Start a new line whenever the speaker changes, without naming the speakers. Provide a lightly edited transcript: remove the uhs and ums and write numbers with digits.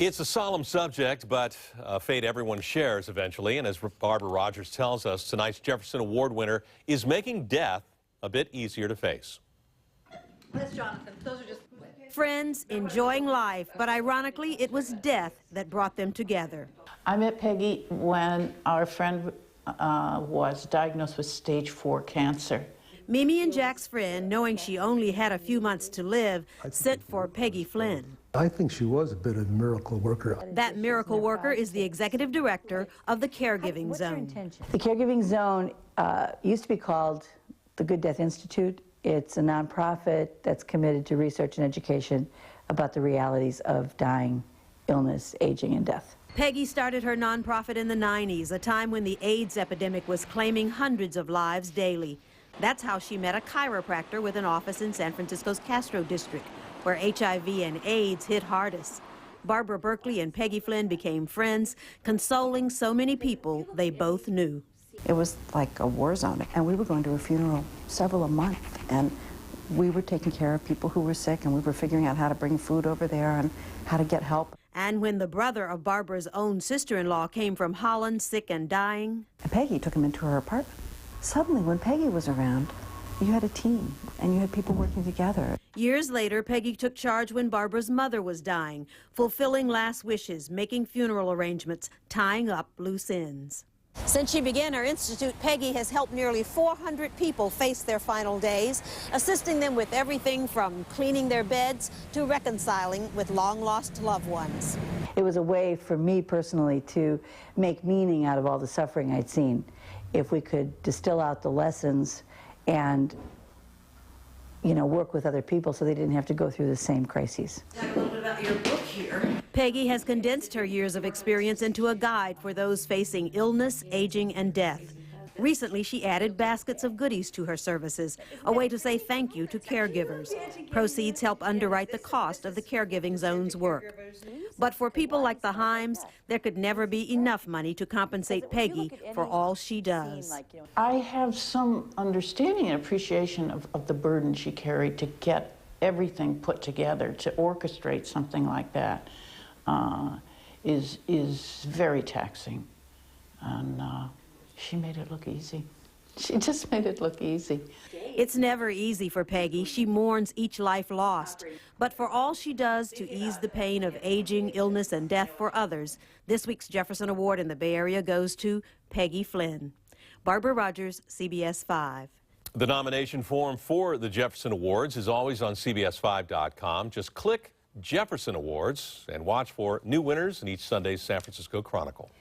It's a solemn subject, but a fate everyone shares eventually. And as Barbara Rogers tells us, tonight's Jefferson Award winner is making death a bit easier to face.
Yes, Jonathan. Those are just
Friends enjoying life, but ironically, it was death that brought them together.
I met Peggy when our friend was diagnosed with stage 4 cancer.
Mimi and Jack's friend, knowing she only had a few months to live, sent for Peggy Flynn.
I think she was a bit of a miracle worker.
That miracle worker is the executive director of the Caregiving Zone.
The Caregiving Zone used to be called the Good Death Institute. It's a nonprofit that's committed to research and education about the realities of dying, illness, aging, and death.
Peggy started her nonprofit in the 90s, a time when the AIDS epidemic was claiming hundreds of lives daily. That's how she met a chiropractor with an office in San Francisco's Castro district, where HIV and AIDS hit hardest. Barbara Berkeley and Peggy Flynn became friends, consoling so many people they both knew.
It was like a war zone, and we were going to a funeral several a month, and we were taking care of people who were sick, and we were figuring out how to bring food over there and how to get help.
And when the brother of Barbara's own sister-in-law came from Holland, sick and dying,
And Peggy took him into her apartment. Suddenly, when Peggy was around, you had a team, and you had people working together.
years later, Peggy took charge when Barbara's mother was dying, fulfilling last wishes, making funeral arrangements, tying up loose ends. Since she began her institute, Peggy has helped nearly 400 people face their final days, assisting them with everything from cleaning their beds to reconciling with long-lost loved ones.
It was a way for me personally to make meaning out of all the suffering I'd seen. If we could distill out the lessons and, work with other people so they didn't have to go through the same crises.
Talk a little bit about your book here. Peggy has condensed her years of experience into a guide for those facing illness, aging, and death. Recently, she added baskets of goodies to her services, a way to say thank you to caregivers. Proceeds help underwrite the cost of the Caregiving Zone's work. But for people like the Himes, there could never be enough money to compensate Peggy for all she does.
I have some understanding and appreciation of the burden she carried to get everything put together, to orchestrate something like that is very taxing. And she made it look easy. She just made it look easy.
It's never easy for Peggy. She mourns each life lost. But for all she does to ease the pain of aging, illness, and death for others, this week's Jefferson Award in the Bay Area goes to Peggy Flynn. Barbara Rogers, CBS 5.
The nomination form for the Jefferson Awards is always on CBS5.com. Just click Jefferson Awards and watch for new winners in each Sunday's San Francisco Chronicle.